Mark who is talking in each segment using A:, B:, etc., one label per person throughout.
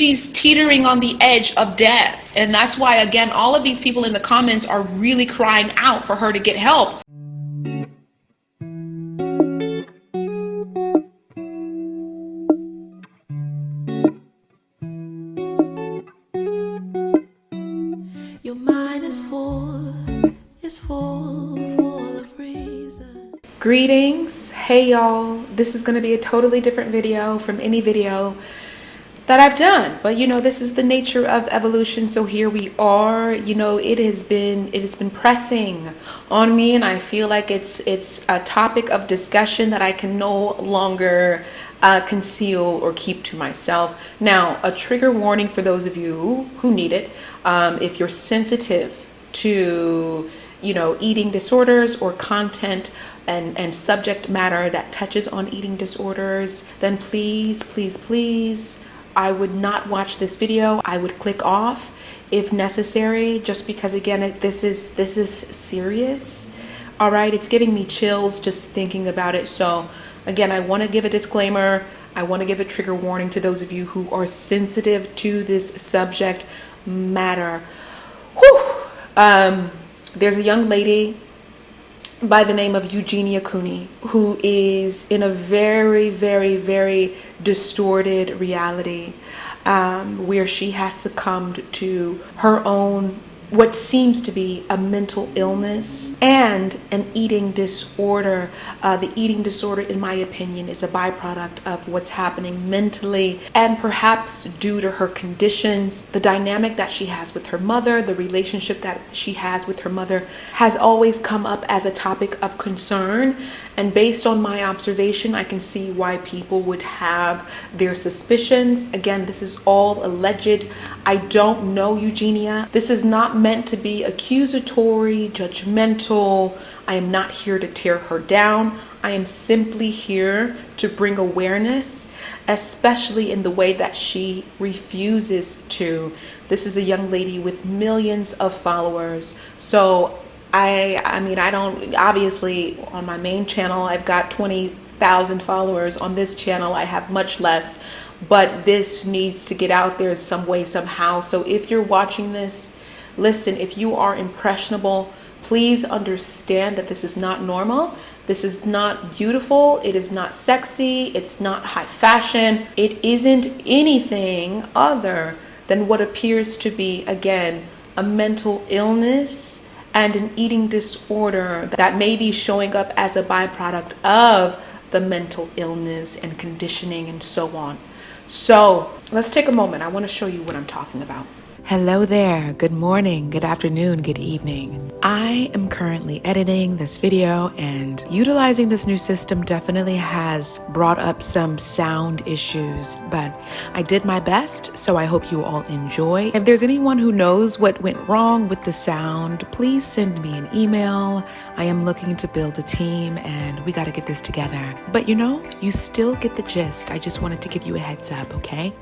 A: she's teetering on the edge of death. And that's why, again, all of these people in the comments are really crying out for her to get help.
B: Your mind is full of reason.
A: Greetings. Hey y'all. This is going to be a totally different video from any video that I've done. But this is the nature of evolution. So here we are. It has been pressing on me, and I feel like it's a topic of discussion that I can no longer conceal or keep to myself. Now, a trigger warning for those of you who need it. If you're sensitive to eating disorders or content and subject matter that touches on eating disorders, then please, I would not watch this video. I would click off if necessary, just because again, this is serious. All right, it's giving me chills just thinking about it. So again, I want to give a disclaimer. I want to give a trigger warning to those of you who are sensitive to this subject matter. There's a young lady by the name of Eugenia Cooney who is in a very distorted reality, where she has succumbed to her own what seems to be a mental illness and an eating disorder. The eating disorder, in my opinion, is a byproduct of what's happening mentally, and perhaps due to her conditions. The dynamic that she has with her mother, the relationship that she has with her mother, has always come up as a topic of concern. And based on my observation, I can see why people would have their suspicions. Again, this is all alleged. I don't know Eugenia. This is not meant to be accusatory, judgmental. I am not here to tear her down. I am simply here to bring awareness, especially in the way that she refuses to. This is a young lady with millions of followers. So I don't, obviously on my main channel, I've got 20,000 followers. On this channel, I have much less, but this needs to get out there some way, somehow. So if you're watching this, listen, if you are impressionable, please understand that this is not normal. This is not beautiful. It is not sexy. It's not high fashion. It isn't anything other than what appears to be, again, a mental illness and an eating disorder that may be showing up as a byproduct of the mental illness and conditioning and so on. So let's take a moment. I want to show you what I'm talking about. Hello there. Good morning, good afternoon, good evening. I am currently editing this video, and utilizing this new system definitely has brought up some sound issues, but I did my best, so I hope you all enjoy. If there's anyone who knows what went wrong with the sound, please send me an email. I am looking to build a team, and we got to get this together. But you still get the gist. I just wanted to give you a heads up, okay?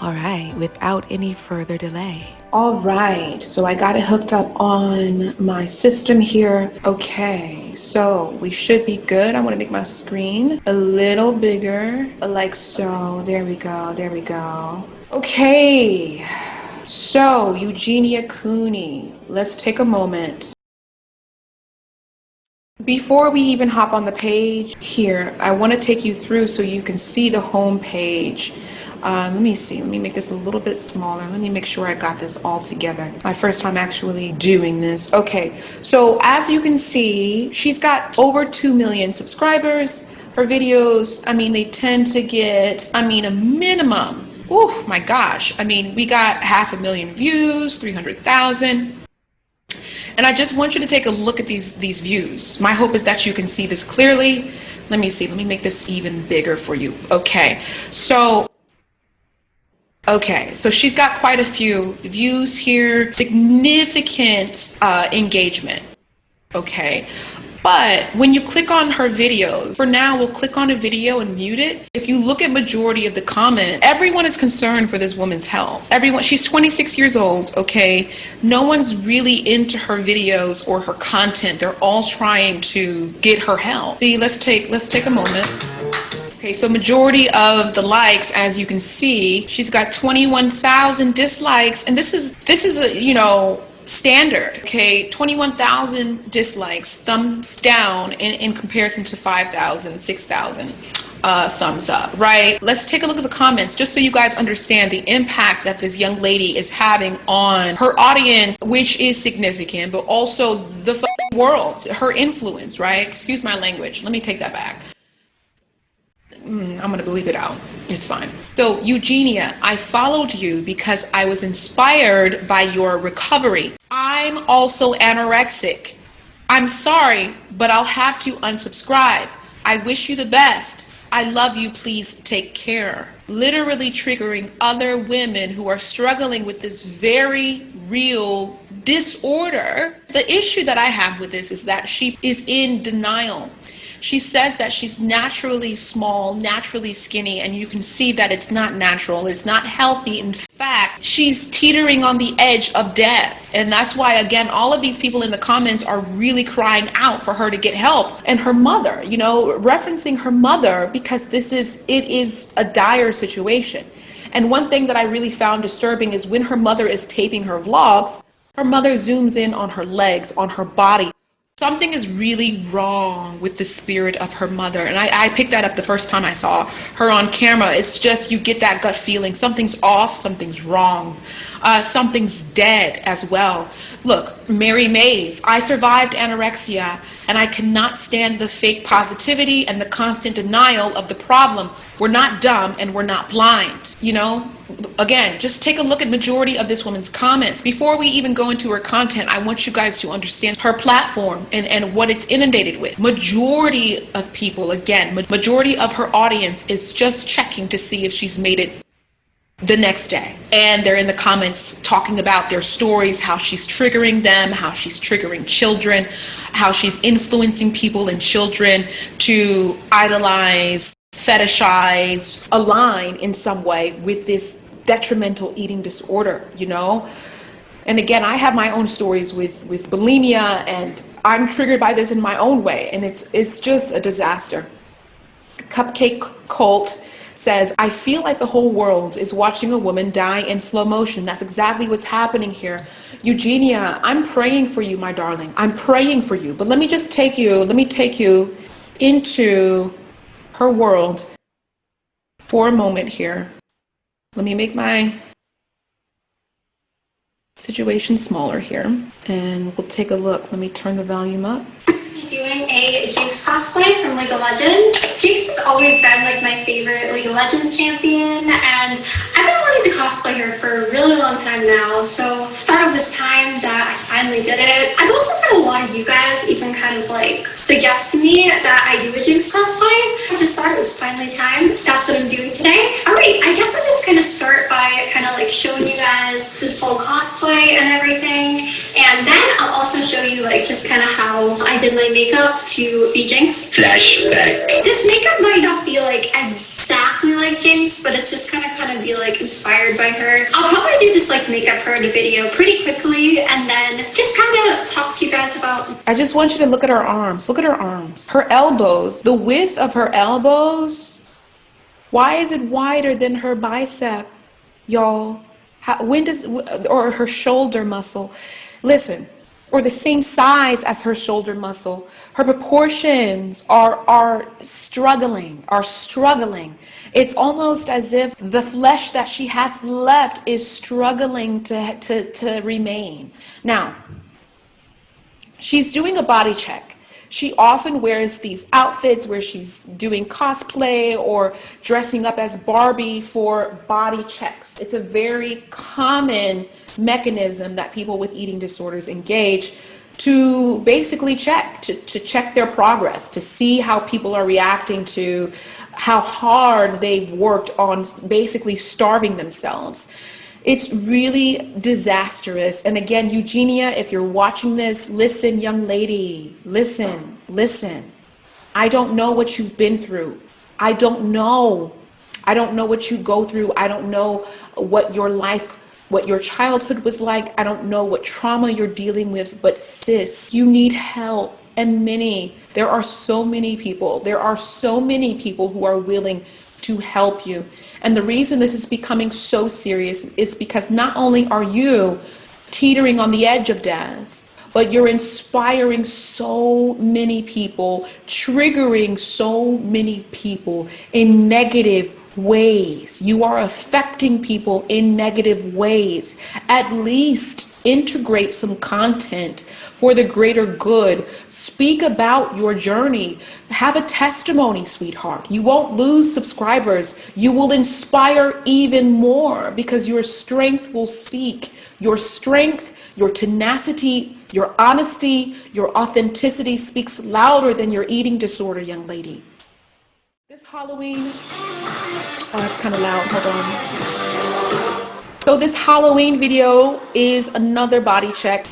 A: All right, without any further delay. All right, so I got it hooked up on my system here. Okay, so we should be good. I want to make my screen a little bigger, like so. There we go. Okay, so Eugenia Cooney, let's take a moment. Before we even hop on the page here, I want to take you through so you can see the home page. Let me see. Let me make this a little bit smaller. Let me make sure I got this all together. My first time actually doing this. Okay, so as you can see, she's got over 2 million subscribers. Her videos, they tend to get, a minimum. Oh my gosh. We got 500,000 views, 300,000. And I just want you to take a look at these views. My hope is that you can see this clearly. Let me see. Let me make this even bigger for you. Okay, so she's got quite a few views here, significant engagement. Okay, but when you click on her videos, for now we'll click on a video and mute it. If you look at majority of the comments, everyone is concerned for this woman's health. She's 26 years old, okay? No one's really into her videos or her content. They're all trying to get her help. See, let's take a moment. Okay, so majority of the likes, as you can see, she's got 21,000 dislikes, and this is a, standard. Okay, 21,000 dislikes, thumbs down in comparison to 5,000, 6,000 thumbs up, right? Let's take a look at the comments just so you guys understand the impact that this young lady is having on her audience, which is significant, but also the world, her influence, right? Excuse my language. Let me take that back. I'm gonna bleep it out. It's fine. So Eugenia, I followed you because I was inspired by your recovery. I'm also anorexic. I'm sorry, but I'll have to unsubscribe. I wish you the best. I love you. Please take care. Literally triggering other women who are struggling with this very real disorder. The issue that I have with this is that she is in denial. She says that she's naturally small, naturally skinny, and you can see that it's not natural, it's not healthy. In fact, she's teetering on the edge of death. And that's why, again, all of these people in the comments are really crying out for her to get help. And her mother, referencing her mother, because it is a dire situation. And one thing that I really found disturbing is when her mother is taping her vlogs, her mother zooms in on her legs, on her body. Something is really wrong with the spirit of her mother. And I picked that up the first time I saw her on camera. It's just, you get that gut feeling. Something's off, something's wrong. Something's dead as well. Look, Mary Mays, I survived anorexia and I cannot stand the fake positivity and the constant denial of the problem. We're not dumb and we're not blind, Again, just take a look at majority of this woman's comments. Before we even go into her content, I want you guys to understand her platform and what it's inundated with. Majority of people, again, majority of her audience is just checking to see if she's made it the next day. And they're in the comments talking about their stories, how she's triggering them, how she's triggering children, how she's influencing people and children to idolize, fetishize, align in some way with this detrimental eating disorder, And again, I have my own stories with bulimia, and I'm triggered by this in my own way, and it's just a disaster. Cupcake Cult says, I feel like the whole world is watching a woman die in slow motion. That's exactly what's happening here. Eugenia, I'm praying for you, my darling. I'm praying for you. But let me take you into her world for a moment here. Let me make my situation smaller here, and we'll take a look. Let me turn the volume up.
C: Doing a Jinx cosplay from League of Legends. Jinx has always been like my favorite League of Legends champion, and I've been wanting to cosplay her for a really long time now, so I thought it was time that I finally did it. I've also had a lot of you guys even kind of like suggest to me that I do a Jinx cosplay. I just thought it was finally time. That's what I'm doing today. Alright, I guess I'll just kind of start by kind of like showing you guys this full cosplay and everything, and then I'll also show you like just kind of how I did my makeup to be Jinx.
D: Flashback.
C: This makeup might not be like exactly like Jinx, but it's just kind of be like inspired by her. I'll probably do this like makeup her in a video pretty quickly, and then just kind of talk to you guys about.
A: I just want you to look at her arms. Look at her arms. Her elbows. The width of her elbows. Why is it wider than her bicep, y'all? Or her shoulder muscle? Listen. Or the same size as her shoulder muscle. Her proportions are struggling. It's almost as if the flesh that she has left is struggling to remain. Now, she's doing a body check. She often wears these outfits where she's doing cosplay or dressing up as Barbie for body checks. It's a very common mechanism that people with eating disorders engage to basically check, to check their progress, to see how people are reacting to how hard they've worked on basically starving themselves. It's really disastrous. And again, Eugenia, if you're watching this, listen, young lady, listen. I don't know what you've been through. I don't know what you go through. I don't know what your life, what your childhood was like. I don't know what trauma you're dealing with, but sis, you need help. And many There are so many people. There are so many people who are willing to help you. And the reason this is becoming so serious is because not only are you teetering on the edge of death, but you're inspiring so many people, triggering so many people in negative ways. You are affecting people in negative ways. At least integrate some content for the greater good. Speak about your journey. Have a testimony, sweetheart. You won't lose subscribers. You will inspire even more because your strength will speak. Your strength, your tenacity, your honesty, your authenticity speaks louder than your eating disorder, young lady. This Halloween, oh, it's kind of loud, hold on. So this Halloween video is another body check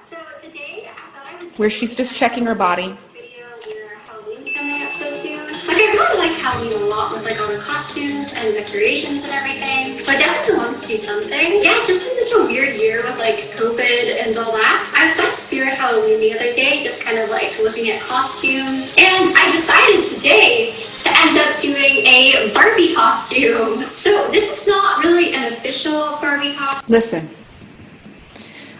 C: So today, I thought I would
A: where she's just checking her body.
C: video where Halloween's coming up so soon. Like, I really like Halloween a lot with like all the costumes and decorations and everything. So I definitely wanted to do something. Yeah, it's just been such a weird year with like COVID and all that. I was at Spirit Halloween the other day, just kind of like looking at costumes. And I decided today to end up doing a Barbie costume. So this is not really an official Barbie costume.
A: Listen,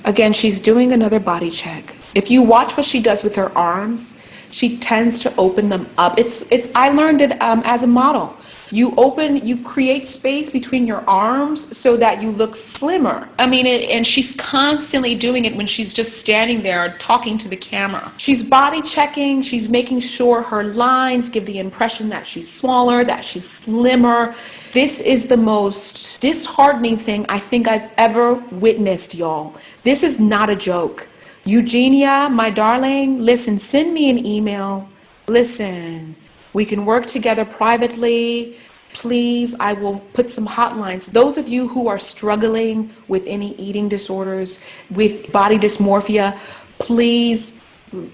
A: again, she's doing another body check. If you watch what she does with her arms, she tends to open them up. I learned it as a model. You create space between your arms so that you look slimmer. I mean, and she's constantly doing it when she's just standing there talking to the camera. She's body checking, she's making sure her lines give the impression that she's smaller, that she's slimmer. This is the most disheartening thing I think I've ever witnessed, y'all. This is not a joke. Eugenia, my darling, listen, send me an email. Listen, we can work together privately. Please, I will put some hotlines. Those of you who are struggling with any eating disorders, with body dysmorphia, please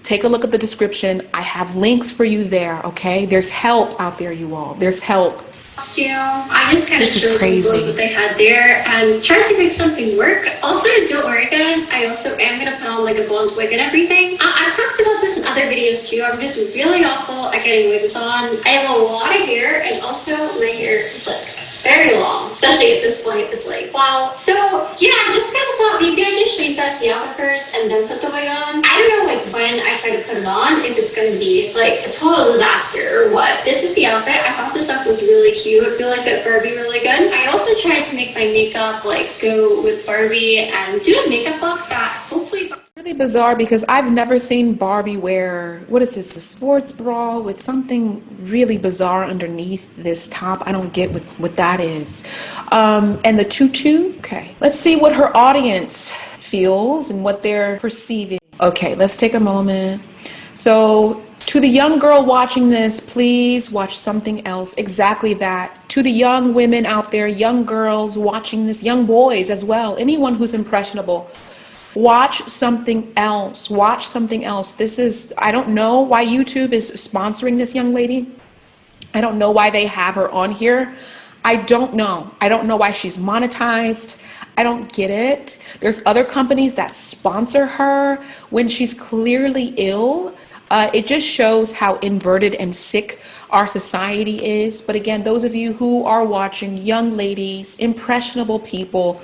A: take a look at the description. I have links for you there, okay? There's help out there, you all. There's help.
C: Costume. I just kind of
A: This is
C: chose some
A: crazy.
C: clothes that they had there and tried to make something work. Also, don't worry guys, I also am going to put on like a blonde wig and everything. I've talked about this in other videos too. I'm just really awful at getting wigs on. I have a lot of hair and also my hair is like very long, especially at this point. It's like, wow. So yeah, I just kind of thought maybe I just show you guys the outfit first and then put the wig on. I don't know like when I try to put it on, if it's going to be like a total disaster or what. This is the outfit. I thought this outfit was really cute. I feel like it Barbie really good. I also tried to make my makeup like go with Barbie and do a makeup look that hopefully
A: Really bizarre because I've never seen Barbie wear, what is this, a sports bra with something really bizarre underneath this top. I don't get what that is. And the tutu, okay. Let's see what her audience feels and what they're perceiving. Okay, let's take a moment. So to the young girl watching this, please watch something else. Exactly that. To the young women out there, young girls watching this, young boys as well, anyone who's impressionable, watch something else. Watch something else. This is, I don't know why YouTube is sponsoring this young lady. I don't know why they have her on here. I don't know. I don't know why she's monetized. I don't get it. There's other companies that sponsor her when she's clearly ill. It just shows how inverted and sick our society is. But again, those of you who are watching, young ladies, impressionable people,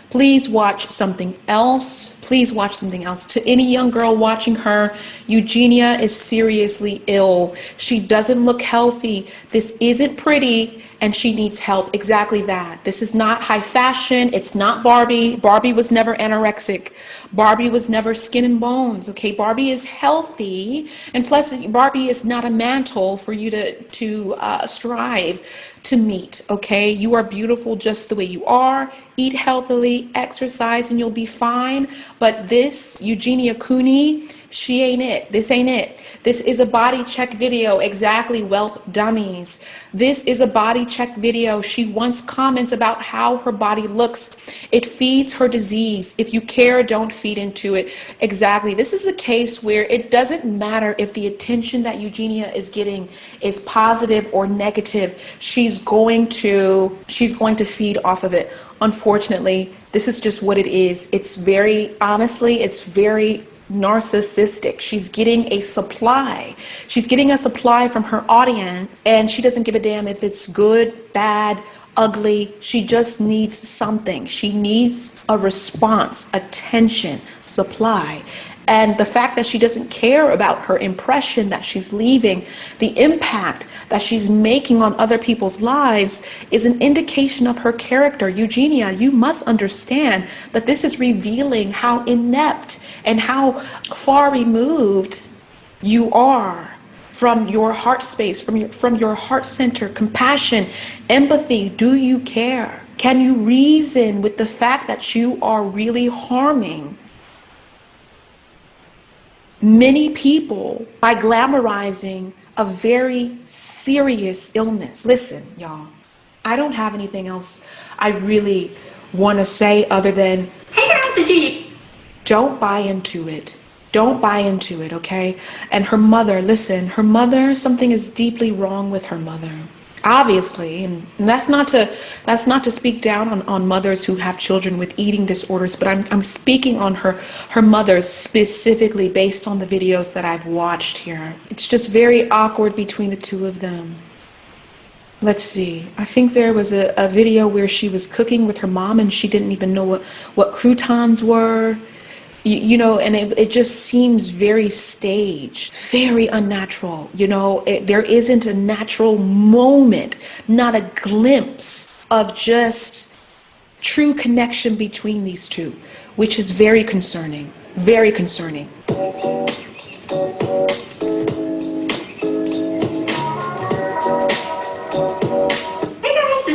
A: please watch something else. Please watch something else. To any young girl watching her, Eugenia is seriously ill. She doesn't look healthy. This isn't pretty and she needs help. Exactly that. This is not high fashion. It's not Barbie. Barbie was never anorexic. Barbie was never skin and bones. Okay, Barbie is healthy. And plus, Barbie is not a mantle for you to strive to meet. Okay, you are beautiful just the way you are. Eat healthily, exercise, and you'll be fine. But this, Eugenia Cooney, she ain't it. This ain't it. This is a body check video. Exactly, whelp dummies. This is a body check video. She wants comments about how her body looks. It feeds her disease. If you care, don't feed into it. Exactly. This is a case where it doesn't matter if the attention that Eugenia is getting is positive or negative. She's going to feed off of it. Unfortunately, this is just what it is. It's very, honestly, it's very narcissistic. She's getting a supply. She's getting a supply from her audience, and she doesn't give a damn if it's good, bad, ugly. She just needs something. She needs a response, attention, supply. And the fact that she doesn't care about her impression that she's leaving, the impact that she's making on other people's lives, is an indication of her character. Eugenia, you must understand that this is revealing how inept and how far removed you are from your heart space, from your heart center, compassion, empathy. Do you care? Can you reason with the fact that you are really harming many people by glamorizing a very serious illness? Listen, y'all, I don't have anything else I really want to say other than,
C: Hey girls, did you?
A: don't buy into it. Don't buy into it, okay? And her mother, listen, her mother, something is deeply wrong with her mother. Obviously, and that's not to speak down on mothers who have children with eating disorders, but I'm speaking on her mother specifically based on the videos that I've watched here. It's just very awkward between the two of them. Let's see. I think there was a video where she was cooking with her mom and she didn't even know what croutons were. You know, and it just seems very staged, very unnatural. You know, there isn't a natural moment, not a glimpse of just true connection between these two, which is very concerning, very concerning.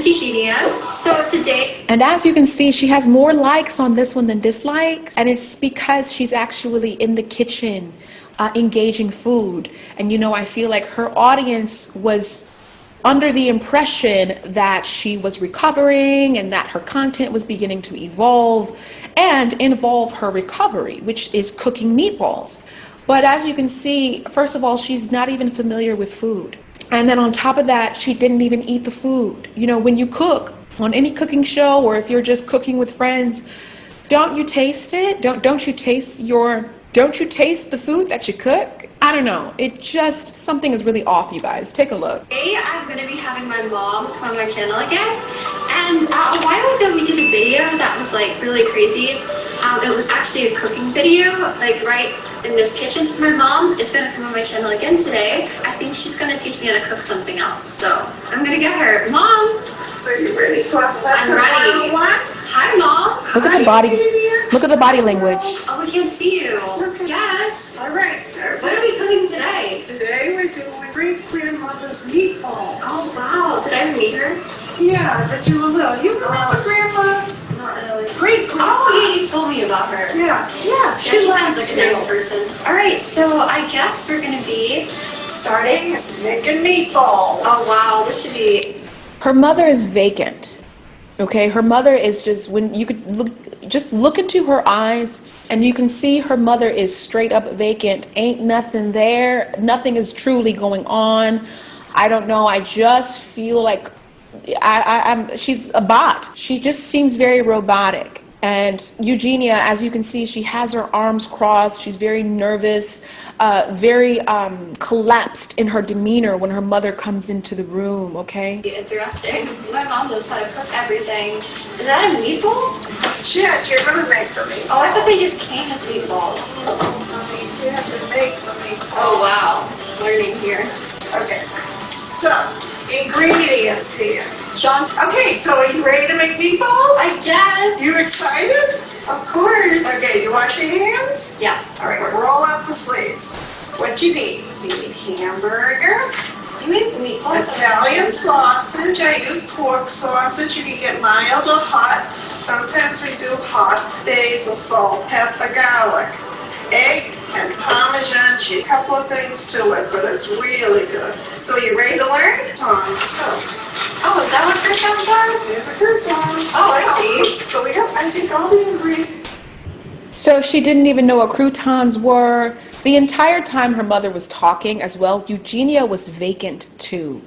C: Eugenia. So today,
A: and as you can see, she has more likes on this one than dislikes, and it's because she's actually in the kitchen engaging food. And you know, I feel like her audience was under the impression that she was recovering and that her content was beginning to evolve and involve her recovery, which is cooking meatballs. But as you can see, first of all, she's not even familiar with food. And then on top of that, she didn't even eat the food. You know, when you cook on any cooking show, or if you're just cooking with friends, don't you taste it? Don't you taste the food that you cook? I don't know. It just, something is really off, you guys. Take a look.
C: today I'm going to be having my mom come on my channel again. And a while ago we did a video that was like really crazy. It was actually a cooking video, like right in this kitchen. My mom is going to come on my channel again today. I think she's going to teach me how to cook something else. So I'm going to get her. Mom!
D: So you ready for
C: I'm ready. Hi, Mom.
A: Look at the body. Look at the body language.
C: Oh, we can't see you.
D: Okay.
C: Yes.
D: All right.
C: What are we cooking today?
D: Today we're doing great-grandmother's meatballs.
C: Oh, wow. Did I ever meet her?
D: Yeah, but you were little. You remember Grandma?
C: Not really.
D: Great-grandma.
C: Oh, yeah, you told me about her.
D: Yeah.
C: Yeah, she sounds
D: liked
C: like a nice
D: you.
C: person. All right, so I guess we're going to be starting.
D: Making meatballs.
C: Oh, wow. This should be...
A: Her mother is vacant. Okay, her mother is just, when you could look into her eyes and you can see her mother is straight up vacant. Ain't nothing there. Nothing is truly going on. I don't know. I just feel like she's a bot. She just seems very robotic. And Eugenia, as you can see, she has her arms crossed. She's very nervous, very collapsed in her demeanor when her mother comes into the room, okay?
C: Interesting. My mom knows how to cook everything. Is that a meatball?
D: Shit, you're going to make the meatballs.
C: Oh, I thought they just came as meatballs.
D: You have to make the meatballs.
C: Oh, wow. Learning here.
D: Okay. So, ingredients here.
C: Sean?
D: Okay, so are you ready to make meatballs?
C: I guess.
D: You excited?
C: Of course.
D: Okay, you wash your hands?
C: Yes,
D: All right,
C: of course.
D: roll up the sleeves. What you need? You need hamburger,
C: You make meatballs?
D: Italian sausage. I use pork sausage. You can get mild or hot. Sometimes we do hot. Basil, salt, pepper, garlic, egg, and Parmesan cheese. A couple of things to it, but it's really good. So are you ready to learn?
C: Oh, is that what croutons are?
D: There's a croutons.
C: Oh, I see.
D: So we got, I think, all the ingredients.
A: So she didn't even know what croutons were. The entire time her mother was talking as well, Eugenia was vacant too.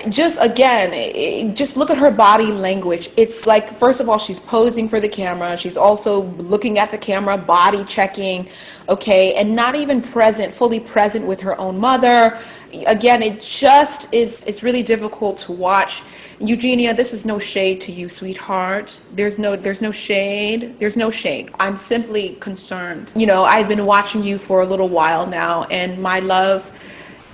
A: just again, just look at her body language. It's like, first of all, she's posing for the camera. She's also looking at the camera, body checking, okay, and not even fully present with her own mother. Again, it's really difficult to watch. Eugenia, this is no shade to you, sweetheart. There's no shade. There's no shade. I'm simply concerned. You know, I've been watching you for a little while now, and my love,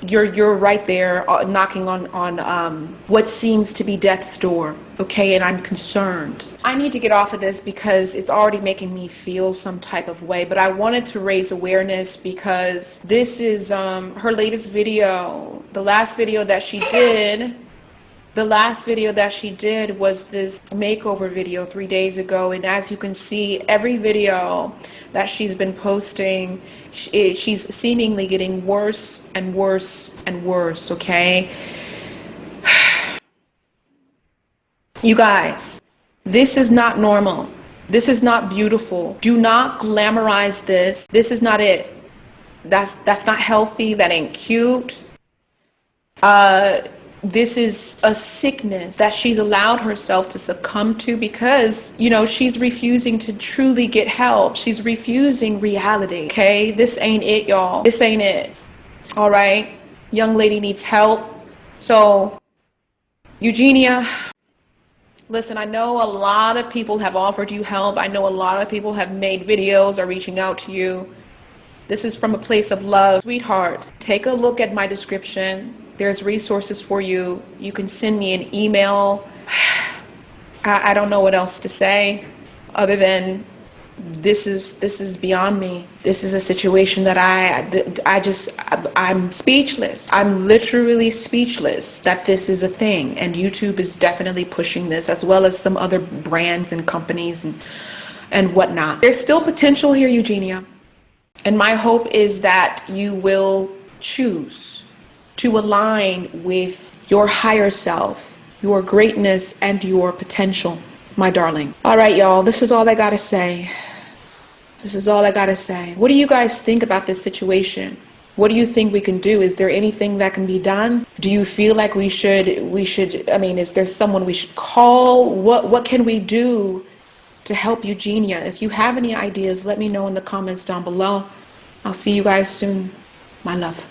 A: you're right there knocking on what seems to be death's door, okay? And I'm concerned. I need to get off of this because it's already making me feel some type of way, but I wanted to raise awareness because this is her latest video. The last video that she did was this makeover video 3 days ago, and as you can see, every video that she's been posting, she's seemingly getting worse and worse and worse, okay? You guys, this is not normal. This is not beautiful. Do not glamorize this. This is not it. That's not healthy. That ain't cute. This is a sickness that she's allowed herself to succumb to because, you know, she's refusing to truly get help. She's refusing reality, okay? This ain't it, y'all. This ain't it, all right? Young lady needs help. So, Eugenia, listen, I know a lot of people have offered you help. I know a lot of people have made videos or reaching out to you. This is from a place of love. Sweetheart, take a look at my description. There's resources for you. You can send me an email. I don't know what else to say other than this is beyond me. This is a situation that I'm speechless. I'm literally speechless that this is a thing, and YouTube is definitely pushing this, as well as some other brands and companies and whatnot. There's still potential here, Eugenia, and my hope is that you will choose to align with your higher self, your greatness, and your potential, my darling. All right, y'all, this is all I gotta say. This is all I gotta say. What do you guys think about this situation? What do you think we can do? Is there anything that can be done? Do you feel like we should, I mean, is there someone we should call? What can we do to help Eugenia? If you have any ideas, let me know in the comments down below. I'll see you guys soon. My love.